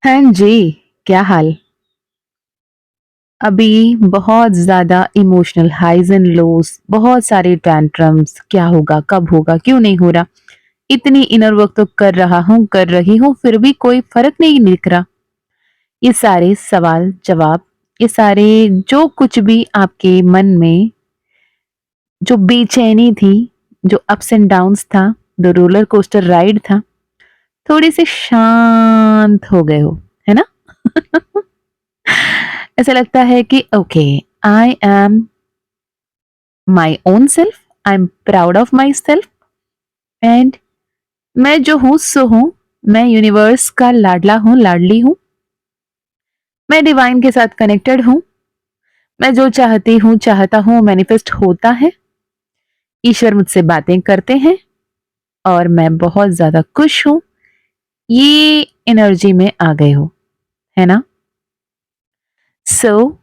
हाँ जी, क्या हाल? अभी बहुत ज़्यादा इमोशनल हाइज़ एंड लोज़, बहुत सारे टैंट्रम्स, क्या होगा, कब होगा, क्यों नहीं हो रहा? इतनी इनर वर्क तो कर रहा हूँ, कर रही हूँ, फिर भी कोई फ़र्क नहीं दिख रहा। ये सारे सवाल-जवाब, ये सारे जो कुछ भी आपके मन में जो बेचैनी थी, जो अप्स एंड डाउन्स था, जो रोलर कोस्टर राइड था, थोड़े-से शांत हो गए हो, है ना? ऐसा लगता है कि okay, I am my own self, I am proud of my self and मैं जो हूँ सो हूँ, मैं यूनिवर्स का लाडला हूँ, लाडली हूँ, मैं डिवाइन के साथ कनेक्टेड हूँ, मैं जो चाहती हूँ, चाहता हूँ, मैनिफेस्ट होता है, ईश्वर मुझसे बातें करते हैं और मैं बहुत ज्यादा खुश हूँ, ये एनर्जी में आ गए हो, है ना? सो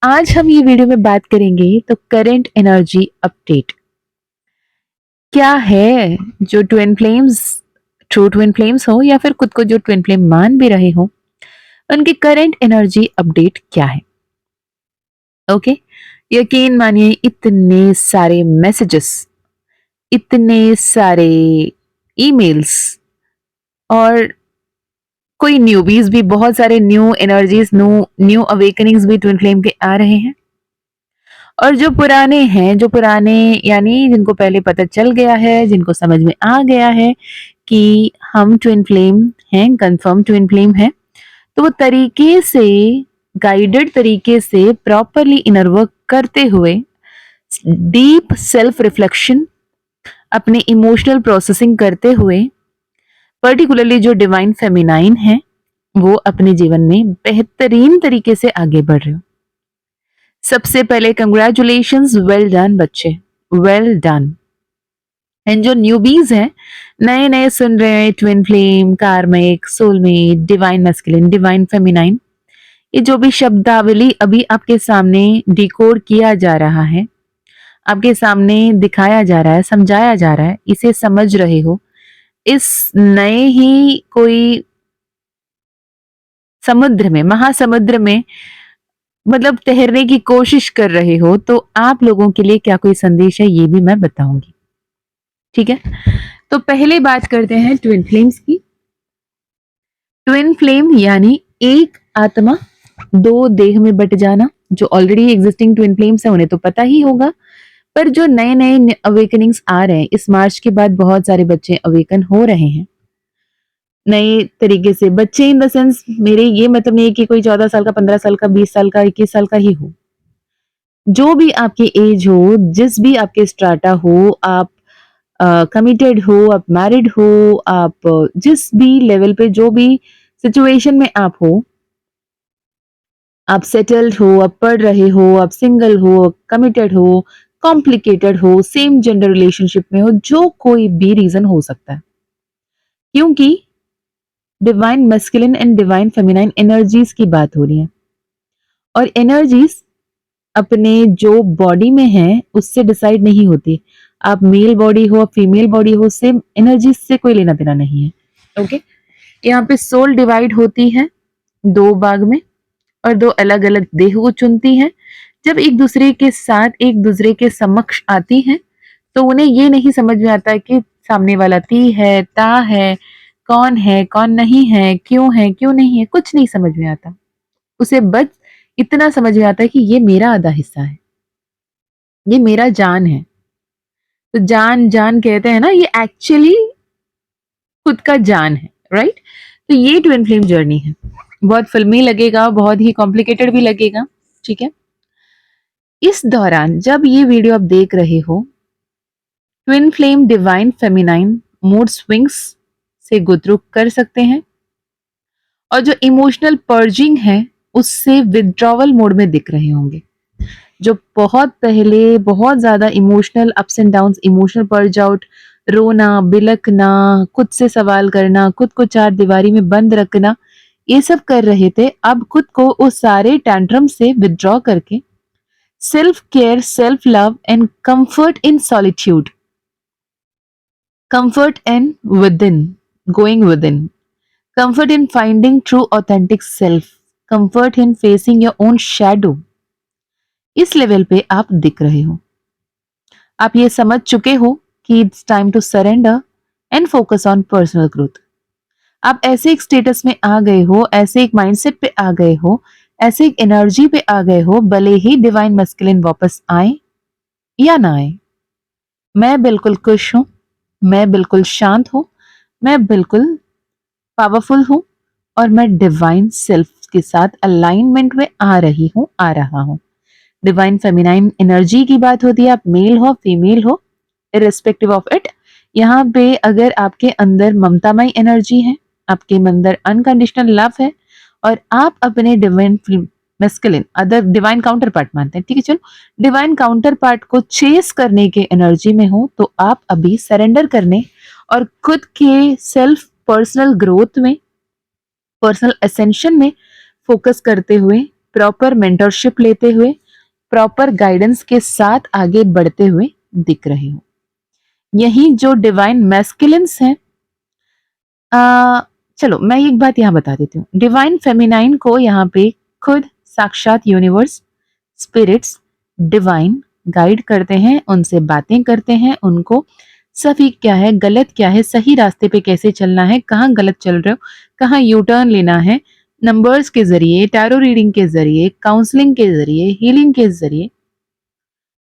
आज हम ये वीडियो में बात करेंगे तो करंट एनर्जी अपडेट क्या है। जो twin flames, true twin flames हो या फिर खुद को जो ट्विन फ्लेम मान भी रहे हो, उनकी करंट एनर्जी अपडेट क्या है? ओके, यकीन मानिए इतने सारे मैसेजेस, इतने सारे ईमेल्स और कोई न्यूबीज भी, बहुत सारे न्यू एनर्जीज, न्यू न्यू अवेकनिंग्स भी ट्विन फ्लेम के आ रहे हैं। और जो पुराने हैं, जो पुराने यानी जिनको पहले पता चल गया है, जिनको समझ में आ गया है कि हम ट्विन फ्लेम हैं, कंफर्म ट्विन फ्लेम हैं, तो वो तरीके से, गाइडेड तरीके से प्रॉपरली इनर वर्क करते हुए, डीप सेल्फ रिफ्लेक्शन, अपने इमोशनल प्रोसेसिंग करते हुए, पर्टिकुलरली जो डिवाइन फेमिनाइन है, वो अपने जीवन में बेहतरीन तरीके से आगे बढ़ रहे हो। सबसे पहले कंग्रेचुलेशंस, वेल डन बच्चे, वेल डन। एंड जो न्यूबीज हैं, नए नए सुन रहे हैं, ट्विन फ्लेम, कार्मिक, soulmate, divine masculine, divine feminine, ये जो भी शब्दावली अभी आपके सामने डिकोड किया जा रहा है, आपके सामने दिखाया जा रहा है, समझाया जा रहा है, इसे समझ रहे हो, इस नए ही कोई समुद्र में, महासमुद्र में मतलब तैरने की कोशिश कर रहे हो, तो आप लोगों के लिए क्या कोई संदेश है, ये भी मैं बताऊंगी। ठीक है, तो पहले बात करते हैं ट्विन फ्लेम्स की। ट्विन फ्लेम यानी एक आत्मा दो देह में बट जाना। जो ऑलरेडी एग्जिस्टिंग ट्विन फ्लेम्स है उन्हें तो पता ही होगा, पर जो नए नए अवेकनिंग्स आ रहे हैं, इस मार्च के बाद बहुत सारे बच्चे अवेकन हो रहे हैं नए तरीके से। बच्चे इन द सेंस, मेरे ये मतलब नहीं है कि कोई 14 साल का, 15 साल का, 20 साल का, 21 साल का ही हो। जो भी आपकी एज हो, जिस भी आपके स्ट्राटा हो, आप कमिटेड हो, आप मैरिड हो, आप जिस भी लेवल पे, जो भी सिचुएशन में आप हो, आप सेटल्ड हो, आप पढ़ रहे हो, आप सिंगल हो, कमिटेड हो, कॉम्प्लिकेटेड हो, सेम जेंडर रिलेशनशिप में हो, जो कोई भी रीजन हो सकता है, क्योंकि divine masculine and divine feminine energies की बात हो रही है। और एनर्जीज अपने जो बॉडी में है उससे डिसाइड नहीं होती। आप मेल बॉडी हो, आप फीमेल बॉडी हो, सेम एनर्जीज से कोई लेना देना नहीं है। ओके, यहाँ पे सोल डिवाइड होती है दो भाग में, और दो अलग अलग देह को चुनती हैं। जब एक दूसरे के साथ, एक दूसरे के समक्ष आती हैं, तो उन्हें ये नहीं समझ में आता कि सामने वाला ती है, ता है, कौन नहीं है, क्यों नहीं है, कुछ नहीं समझ में आता। उसे बस इतना समझ में आता है कि ये मेरा आधा हिस्सा है, ये मेरा जान है। तो जान जान कहते हैं ना, ये एक्चुअली खुद का जान है, राइट? तो ये ट्विन फ्लेम जर्नी है। बहुत फिल्मी लगेगा, बहुत ही कॉम्प्लिकेटेड भी लगेगा, ठीक है? इस दौरान जब ये वीडियो आप देख रहे हो, twin flame divine feminine mood swings से गुजरू कर सकते हैं, और जो इमोशनल पर्जिंग है उससे विथड्रॉवल मोड में दिख रहे होंगे। जो बहुत पहले बहुत ज्यादा emotional ups and downs, emotional purge out, रोना, बिलकना, खुद से सवाल करना, खुद को चार दीवारी में बंद रखना, ये सब कर रहे थे, अब खुद को उस सारे टैंट्रम से विथड्रॉ करके self care, self love and comfort in solitude, comfort and with in, going with in, comfort in finding true authentic self, comfort in facing your own shadow. इस लेवल पे आप दिख रहे हो, आप ये समझ चुके हो कि it's time to surrender and focus on personal growth. आप ऐसे एक स्टेटस में आ गए हो, ऐसे एक माइंडसेट पे आ गए हो, ऐसे एक एनर्जी पे आ गए हो, भले ही डिवाइन मैस्कुलिन वापस आए या ना आए। मैं बिल्कुल खुश हूं, मैं बिल्कुल शांत हूं, मैं बिल्कुल पावरफुल हूं और मैं डिवाइन सेल्फ के साथ अलाइनमेंट में आ रही हूं, आ रहा हूं। डिवाइन फेमिनाइन एनर्जी की बात होती है, आप मेल हो फीमेल हो, इरिस्पेक्टिव ऑफ इट। यहाँ पे अगर आपके अंदर ममतामय एनर्जी है, आपके अंदर अनकंडीशनल लव है और आप अपने divine masculine other divine counter part मानते हैं, ठीक है, चलो डिवाइन काउंटर पार्ट को चेस करने के एनर्जी में हो, तो आप अभी सरेंडर करने और खुद के सेल्फ पर्सनल ग्रोथ में, पर्सनल असेंशन में फोकस करते हुए, प्रॉपर मेंटरशिप लेते हुए, प्रॉपर गाइडेंस के साथ आगे बढ़ते हुए दिख रहे हो। यही जो डिवाइन मैस्कुलिन्स हैं, चलो मैं एक बात यहाँ बता देती हूँ। डिवाइन फेमिनाइन को यहाँ पे खुद साक्षात यूनिवर्स, स्पिरिट्स, डिवाइन गाइड करते हैं, उनसे बातें करते हैं, उनको सही क्या है, गलत क्या है, सही रास्ते पे कैसे चलना है, कहाँ गलत चल रहे हो, कहाँ यू टर्न लेना है, नंबर्स के जरिए, टैरो रीडिंग के जरिए, काउंसलिंग के जरिए, हीलिंग के जरिए,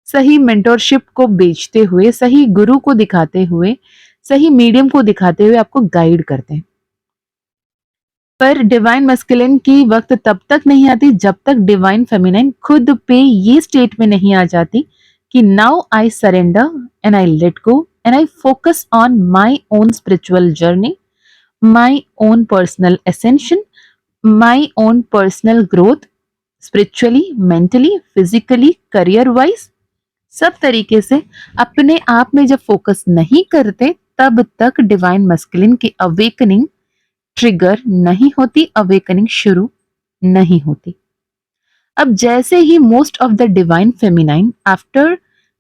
सही मेंटरशिप को बेचते हुए, सही गुरु को दिखाते हुए, सही मीडियम को दिखाते हुए आपको गाइड करते हैं। पर डिवाइन मैस्कुलिन की वक्त तब तक नहीं आती जब तक डिवाइन फेमिनाइन खुद पे ये स्टेट में नहीं आ जाती कि now I surrender and I let go and I focus on my own spiritual journey, my own personal ascension, my own personal growth, spiritually, mentally, physically, career wise, सब तरीके से अपने आप में जब फोकस नहीं करते, तब तक डिवाइन मैस्कुलिन की अवेकनिंग ट्रिगर नहीं होती, अवेकनिंग शुरू नहीं होती। अब जैसे ही most of the divine feminine after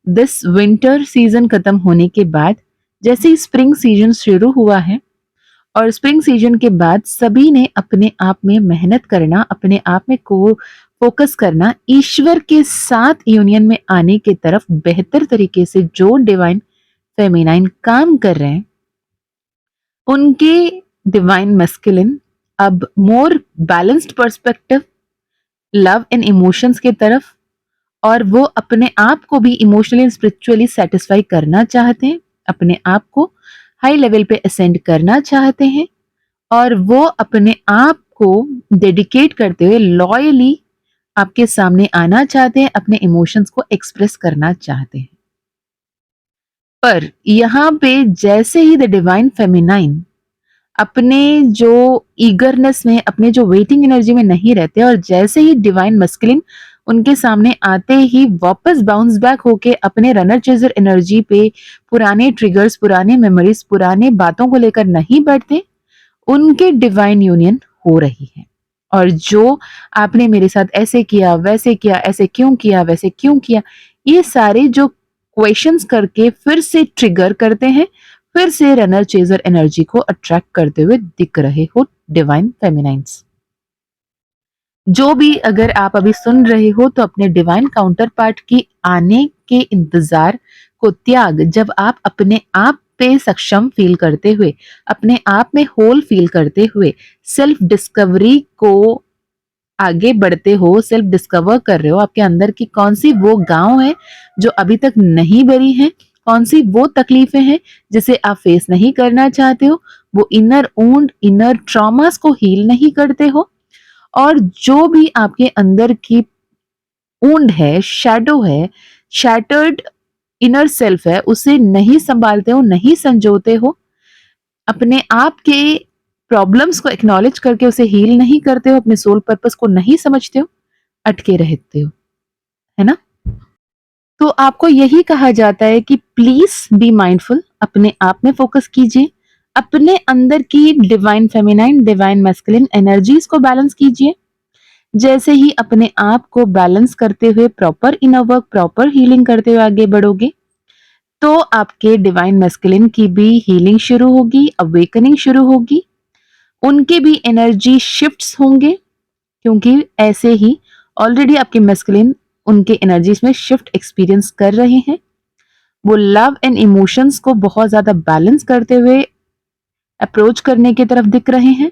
this winter season खत्म होने के बाद, जैसे ही स्प्रिंग सीजन शुरू हुआ है और स्प्रिंग सीजन के बाद सभी ने अपने आप में मेहनत करना, अपने आप में को फोकस करना, ईश्वर के साथ यूनियन में आने की तरफ बेहतर तरीके से जो डिवाइन फेमिनाइन काम कर रहे हैं, उनके डिवाइन मैस्कुलिन अब मोर balanced perspective, love and emotions के तरफ, और वो अपने आप को भी इमोशनली एंड स्पिरिचुअली सेटिस्फाई करना चाहते हैं, अपने आप को हाई लेवल पे असेंड करना चाहते हैं और वो अपने आप को डेडिकेट करते हुए लॉयली आपके सामने आना चाहते हैं, अपने इमोशंस को एक्सप्रेस करना चाहते हैं। पर यहाँ पे जैसे ही द डिवाइन फेमिनाइन अपने जो ईगरनेस में, अपने जो वेटिंग एनर्जी में नहीं रहते और जैसे ही डिवाइन मैस्कुलिन उनके सामने आते ही वापस बाउंस बैक होके अपने रनर चेजर एनर्जी पे पुराने ट्रिगर्स, पुराने मेमोरीज, पुराने बातों को लेकर नहीं बैठते, उनके डिवाइन यूनियन हो रही है। और जो आपने मेरे साथ ऐसे किया, वैसे किया, ऐसे क्यों किया, वैसे क्यों किया, ये सारे जो क्वेश्चंस करके फिर से ट्रिगर करते हैं, फिर से रनर चेजर एनर्जी को अट्रैक्ट करते हुए दिख रहे हो डिवाइन फेमिनाइंस। जो भी अगर आप अभी सुन रहे हो तो अपने डिवाइन काउंटर पार्ट की आने के इंतजार को त्याग, जब आप अपने आप पे सक्षम फील करते हुए, अपने आप में होल फील करते हुए सेल्फ डिस्कवरी को आगे बढ़ते हो, सेल्फ डिस्कवर कर रहे हो, आपके अंदर की कौन सी वो गांव है जो अभी तक नहीं भरी है, कौन सी वो तकलीफें हैं जिसे आप फेस नहीं करना चाहते हो, वो इनर वुंड, इनर ट्रॉमास को हील नहीं करते हो, और जो भी आपके अंदर की वुंड है, शैडो है, शैटर्ड इनर सेल्फ है, उसे नहीं संभालते हो, नहीं संजोते हो, अपने आप के प्रॉब्लम्स को एक्नॉलेज करके उसे हील नहीं करते हो, अपने सोल पर्पस को नहीं समझते हो, अटके रहते हो, है ना। तो आपको यही कहा जाता है कि प्लीज बी माइंडफुल, अपने आप में फोकस कीजिए, अपने अंदर की divine feminine, divine masculine energies को बैलेंस कीजिए। जैसे ही अपने आप को बैलेंस करते हुए proper inner work, proper healing करते हुए आगे बढ़ोगे, तो आपके डिवाइन मैस्कुलिन की भी हीलिंग शुरू होगी, अवेकनिंग शुरू होगी, उनके भी एनर्जी शिफ्ट्स होंगे, क्योंकि ऐसे ही ऑलरेडी आपके मैस्कुलिन उनके एनर्जीज में शिफ्ट एक्सपीरियंस कर रहे हैं। वो लव एंड इमोशंस को बहुत ज्यादा बैलेंस करते हुए अप्रोच करने की तरफ दिख रहे हैं,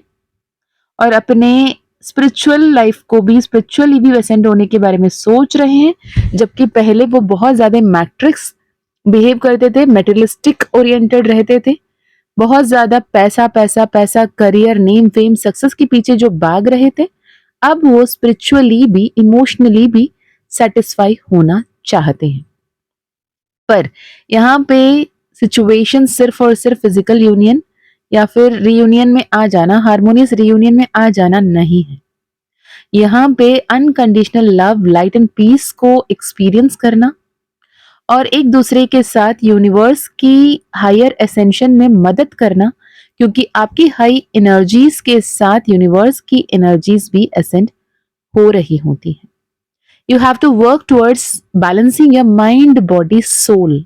और अपने स्पिरिचुअल लाइफ को भी, स्पिरिचुअली भी वेसेंट होने के बारे में सोच रहे हैं। जबकि पहले वो बहुत ज्यादा मैट्रिक्स बिहेव करते थे, मेटेरियलिस्टिक ओरिएंटेड रहते थे, बहुत ज्यादा पैसा पैसा पैसा, करियर, नेम, फेम, सक्सेस के पीछे जो भाग रहे थे, अब वो स्पिरिचुअली भी, इमोशनली भी सेटिस्फाई होना चाहते हैं। पर यहाँ पे सिचुएशन सिर्फ और सिर्फ फिजिकल यूनियन या फिर रियूनियन में आ जाना, हार्मोनियस रियूनियन में आ जाना नहीं है। यहाँ पे unconditional love, light and peace को एक्सपीरियंस करना और एक दूसरे के साथ यूनिवर्स की हायर एसेंशन में मदद करना, क्योंकि आपकी हाई एनर्जीज के साथ यूनिवर्स की एनर्जीज भी एसेंड हो रही होती हैं। You have to work towards balancing your mind, body, soul.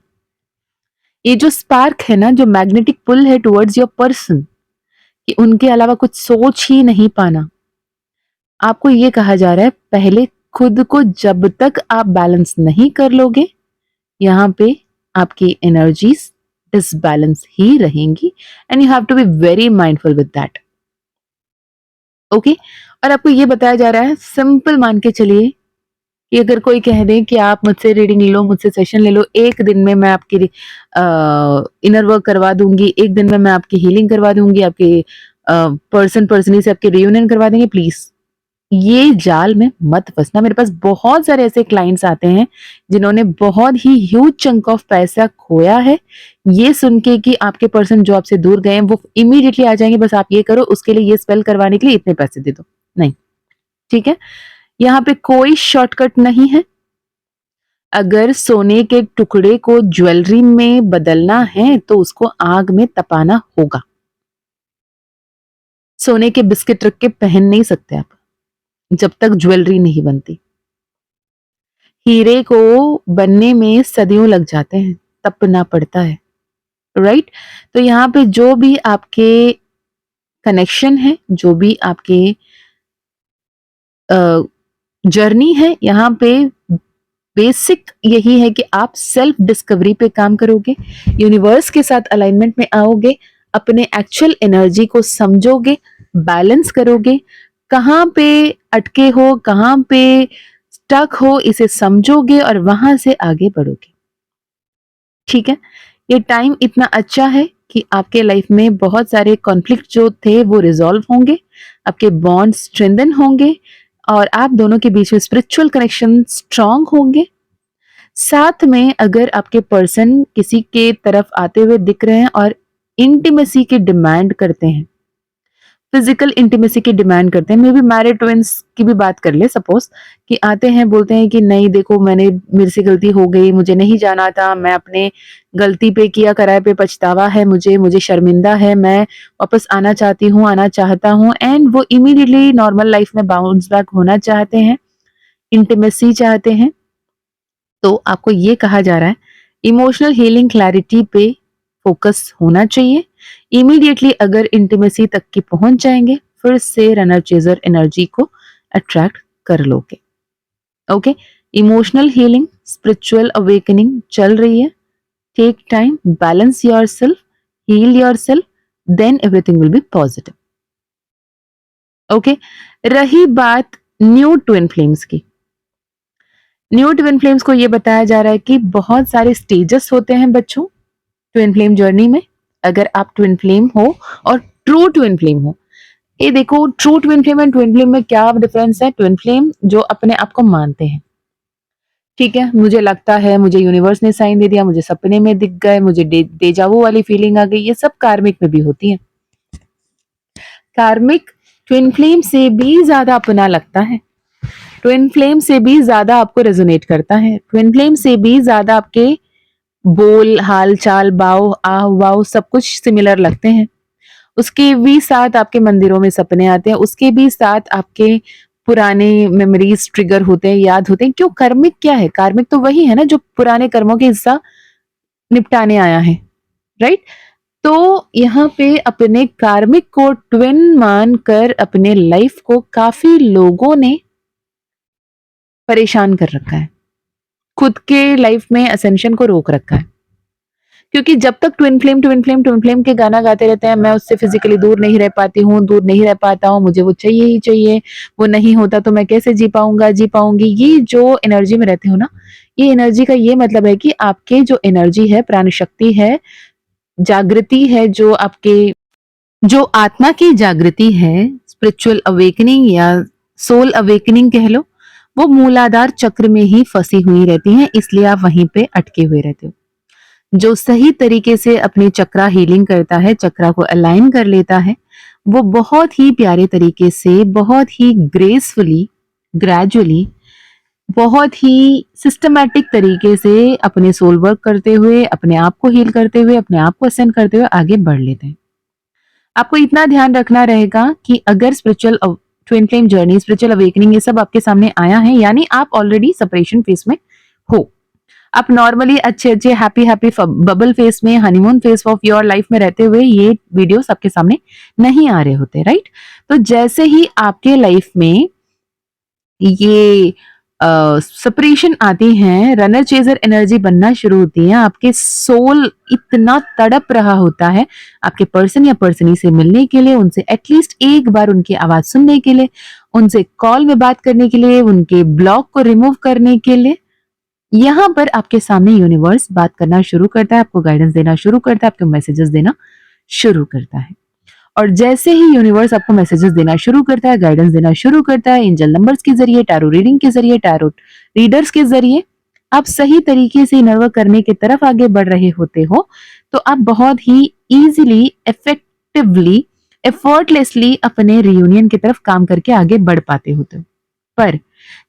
ये जो स्पार्क है ना, जो मैग्नेटिक पुल है टुवर्ड्स योर पर्सन, कि उनके अलावा कुछ सोच ही नहीं पाना। आपको ये कहा जा रहा है, पहले खुद को जब तक आप बैलेंस नहीं कर लोगे, यहाँ पे आपकी एनर्जीज डिसबैलेंस ही रहेंगी, and you have to be very mindful with that. Okay, और आपको ये बताया जा रहा है, सिंपल मान के चलिए कि अगर कोई कह दे कि आप मुझसे रीडिंग ले लो, मुझसे सेशन ले लो, एक दिन में मैं आपकी इनर वर्क करवा दूंगी, एक दिन में मैं आपकी हीलिंग करवा दूंगी, आपके पर्सनली से आपके रियूनियन करवा देंगे, प्लीज ये जाल में मत फंसना। मेरे पास बहुत सारे ऐसे क्लाइंट्स आते हैं जिन्होंने बहुत ही ह्यूज चंक ऑफ पैसा खोया है, ये सुन के कि आपके पर्सन जो आपसे दूर गए हैं वो इमीडिएटली आ जाएंगे, बस आप ये करो, उसके लिए ये स्पेल करवाने के लिए इतने पैसे दे दो। नहीं, ठीक है, यहाँ पे कोई शॉर्टकट नहीं है। अगर सोने के टुकड़े को ज्वेलरी में बदलना है तो उसको आग में तपाना होगा। सोने के बिस्किट रख के पहन नहीं सकते आप जब तक ज्वेलरी नहीं बनती। हीरे को बनने में सदियों लग जाते हैं, तपना पड़ता है, राइट। तो यहाँ पे जो भी आपके कनेक्शन है, जो भी आपके जर्नी है, यहाँ पे बेसिक यही है कि आप सेल्फ डिस्कवरी पे काम करोगे, यूनिवर्स के साथ अलाइनमेंट में आओगे, अपने एक्चुअल एनर्जी को समझोगे, बैलेंस करोगे, कहाँ पे अटके हो, कहाँ पे स्टक हो, इसे समझोगे और वहां से आगे बढ़ोगे। ठीक है, ये टाइम इतना अच्छा है कि आपके लाइफ में बहुत सारे कॉन्फ्लिक्ट जो थे वो रिजॉल्व होंगे, आपके बॉन्ड स्ट्रेंथन होंगे, और आप दोनों के बीच में स्पिरिचुअल कनेक्शन स्ट्रांग होंगे। साथ में अगर आपके पर्सन किसी के तरफ आते हुए दिख रहे हैं और इंटीमेसी की डिमांड करते हैं, फिजिकल इंटीमेसी की डिमांड करते हैं, मे बी मैरिड ट्विंस की भी बात कर ले, सपोज कि आते हैं, बोलते हैं कि नहीं देखो, मेरे से गलती हो गई, मुझे नहीं जाना था, मैं अपने गलती पे, किया कराए पे पछतावा है, मुझे शर्मिंदा है, मैं वापस आना चाहती हूँ, आना चाहता हूँ, एंड वो इमीडिएटली नॉर्मल लाइफ में बाउंस बैक होना चाहते हैं, इंटीमेसी चाहते हैं। तो आपको ये कहा जा रहा है, इमोशनल हीलिंग क्लैरिटी पे फोकस होना चाहिए। इमीडिएटली अगर इंटीमेसी तक की पहुंच जाएंगे, फिर से रनर चेजर एनर्जी को अट्रैक्ट कर लोगे। Okay, emotional healing, spiritual awakening चल रही है। Take time, balance yourself, heal yourself, then everything will be positive. Okay, रही बात न्यू ट्विन फ्लेम्स की। न्यू ट्विन फ्लेम्स को ये बताया जा रहा है कि बहुत सारे स्टेजेस होते हैं बच्चों ट्विन फ्लेम जर्नी में। अगर आप ट्विन फ्लेम हो और ट्रू ट्विन फ्लेम हो, ये देखो, true twin flame and twin flame में क्या डिफरेंस है। ट्विन फ्लेम जो अपने आप को मानते हैं, ठीक है, मुझे लगता है, मुझे यूनिवर्स ने साइन दे दिया, मुझे सपने में दिख गए, मुझे डेजावू वाली फीलिंग आ गई, ये सब कार्मिक में भी होती है। कार्मिक ट्विन फ्लेम से भी ज्यादा अपना लगता है, ट्विन फ्लेम से भी ज्यादा आपको रेजोनेट करता है, ट्विन फ्लेम से भी ज्यादा आपके बोल, हाल चाल, बाव, आह वाव सब कुछ सिमिलर लगते हैं। उसके भी साथ आपके मंदिरों में सपने आते हैं, उसके भी साथ आपके पुराने मेमोरीज ट्रिगर होते हैं, याद होते हैं। क्यों? कार्मिक क्या है? कार्मिक तो वही है ना जो पुराने कर्मों के हिस्सा निपटाने आया है, राइट। तो यहाँ पे अपने कार्मिक को ट्विन मानकर अपने लाइफ को काफी लोगों ने परेशान कर रखा है, खुद के लाइफ में असेंशन को रोक रखा है। क्योंकि जब तक twin flame twin flame twin flame के गाना गाते रहते हैं, मैं उससे फिजिकली दूर नहीं रह पाती हूँ, दूर नहीं रह पाता हूँ, मुझे वो चाहिए ही चाहिए, वो नहीं होता तो मैं कैसे जी पाऊंगा, जी पाऊंगी, ये जो एनर्जी में रहते हो ना, ये एनर्जी का ये मतलब है कि आपके जो एनर्जी है, प्राण शक्ति है, जागृति है, जो आपके जो आत्मा की जागृति है, स्पिरिचुअल अवेकनिंग या सोल अवेकनिंग कह लो, वो मूलाधार चक्र में ही फंसी हुई रहती है, इसलिए आप वहीं पे अटके हुए रहते हो। जो सही तरीके से अपनी चक्रा हीलिंग करता है, चक्रा को अलाइन कर लेता है, वो बहुत ही प्यारे तरीके से, बहुत ही ग्रेसफुली, ग्रेजुअली, बहुत ही सिस्टमैटिक तरीके से अपने सोल वर्क करते हुए, अपने आप को हील करते हुए, अपने आप को असेंड करते हुए आगे बढ़ लेते हैं। आपको इतना ध्यान रखना रहेगा कि अगर spiritual twin flame journey, spiritual awakening, ये सब आपके सामने आया है, यानी आप ऑलरेडी सेपरेशन फेज में हो। आप नॉर्मली अच्छे अच्छे हैप्पी हैप्पी बबल फेस में, honeymoon face of your life में रहते हुए ये वीडियोस आपके सामने नहीं आ रहे होते, राइट? तो जैसे ही आपके लाइफ में ये सेपरेशन आती है, रनर चेजर एनर्जी बनना शुरू होती है, आपके सोल इतना तड़प रहा होता है आपके पर्सन या पर्सनी से मिलने के लिए, उनसे एटलीस्ट एक बार उनकी आवाज सुनने के लिए, उनसे कॉल में बात करने के लिए, उनके ब्लॉक को रिमूव करने के लिए। यहाँ पर आपके सामने यूनिवर्स बात करना शुरू करता है, आपको गाइडेंस देना शुरू करता है, आपको मैसेजेस देना शुरू करता है। और जैसे ही यूनिवर्स आपको मैसेजेस देना शुरू करता है, गाइडेंस देना शुरू करता है, एंजल नंबर्स के जरिए, टैरो रीडिंग के जरिए, टैरो रीडर्स के जरिए, आप सही तरीके से इनर वर्क करने की तरफ आगे बढ़ रहे होते हो, तो आप बहुत ही इजीली, इफेक्टिवली, एफर्टलेसली अपने रियूनियन की तरफ काम करके आगे बढ़ पाते होते हो। पर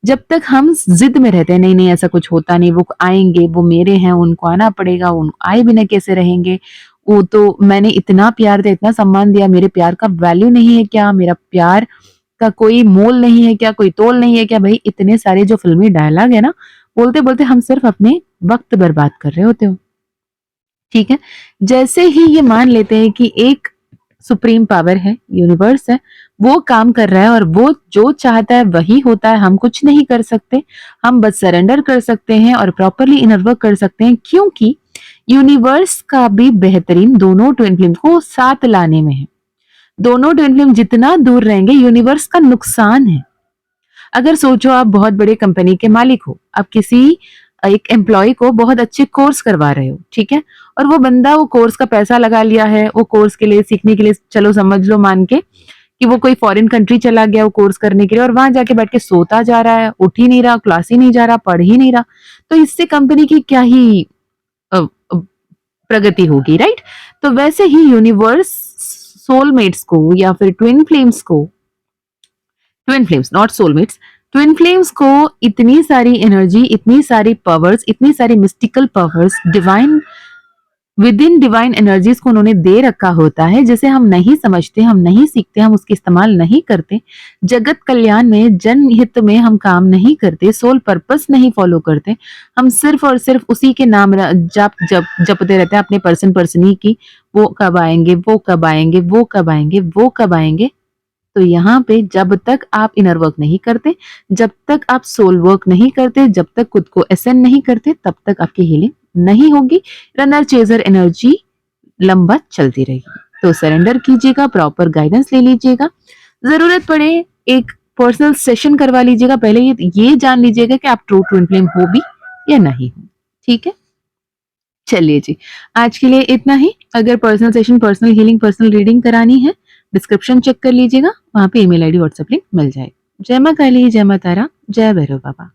जब तक हम जिद में रहते हैं, नहीं नहीं ऐसा कुछ होता नहीं, वो आएंगे, वो मेरे हैं, उनको आना पड़ेगा, उन आए बिना कैसे रहेंगे, वो तो मैंने इतना प्यार दिया, इतना सम्मान दिया, मेरे प्यार का वैल्यू नहीं है क्या, मेरा प्यार का कोई मोल नहीं है क्या, कोई तोल नहीं है क्या? भाई इतने सारे जो फिल्मी डायलॉग है ना, बोलते बोलते हम सिर्फ अपने वक्त बर्बाद कर रहे होते हो। ठीक है, जैसे ही ये मान लेते हैं कि एक सुप्रीम पावर है, यूनिवर्स है, वो काम कर रहा है और वो जो चाहता है वही होता है, हम कुछ नहीं कर सकते, हम बस सरेंडर कर सकते हैं और प्रॉपरली इनर वर्क कर सकते हैं, क्योंकि यूनिवर्स का भी बेहतरीन दोनों ट्विन फ्लेम को साथ लाने में है। दोनों ट्विन फ्लेम जितना दूर रहेंगे, यूनिवर्स का नुकसान है। अगर सोचो आप बहुत बड़े कंपनी के मालिक हो, आप किसी एक एम्प्लॉय को बहुत अच्छे कोर्स करवा रहे हो, ठीक है, और वो बंदा वो कोर्स का पैसा लगा लिया है, वो कोर्स के लिए सीखने के लिए, चलो समझ लो मान के कि वो कोई फॉरेन कंट्री चला गया वो कोर्स करने के लिए, और वहां जाके बैठ के सोता जा रहा है, उठ ही नहीं रहा, क्लास ही नहीं जा रहा, पढ़ ही नहीं रहा, तो इससे कंपनी की क्या ही प्रगति होगी, राइट? तो वैसे ही यूनिवर्स सोलमेट्स को या फिर ट्विन फ्लेम्स को, twin flames not soulmates, twin flames को इतनी सारी एनर्जी, इतनी सारी पावर्स, इतनी सारी mystical powers, divine with in divine energies को उन्होंने दे रखा होता है, जिसे हम नहीं समझते, हम नहीं सीखते, हम उसके इस्तेमाल नहीं करते, जगत कल्याण में, जनहित में हम काम नहीं करते, सोल पर्पस नहीं फॉलो करते, हम सिर्फ और सिर्फ उसी के नाम जपते रहते हैं अपने पर्सन पर्सनी की, वो कब आएंगे, वो कब आएंगे, वो कब आएंगे, वो कब आएंगे। तो यहाँ पे जब तक आप इनर वर्क नहीं करते, जब तक आप सोल वर्क नहीं करते, जब तक खुद को असेंड नहीं करते, तब तक आपकी हीलिंग नहीं होगी, रनर चेजर एनर्जी लंबा चलती रहेगी। तो सरेंडर कीजिएगा, प्रॉपर गाइडेंस ले लीजिएगा, जरूरत पड़े एक पर्सनल सेशन करवा लीजिएगा, पहले ये जान लीजिएगा कि आप ट्रू ट्विन फ्लेम हो भी या नहीं हो। ठीक है, चलिए जी, आज के लिए इतना ही। अगर personal session, personal healing, personal reading करानी है, डिस्क्रिप्शन चेक कर लीजिएगा, वहां पे ईमेल आईडी, व्हाट्सएप लिंक मिल जाएगा। जय मां काली, जय मां तारा, जय भैरव बाबा।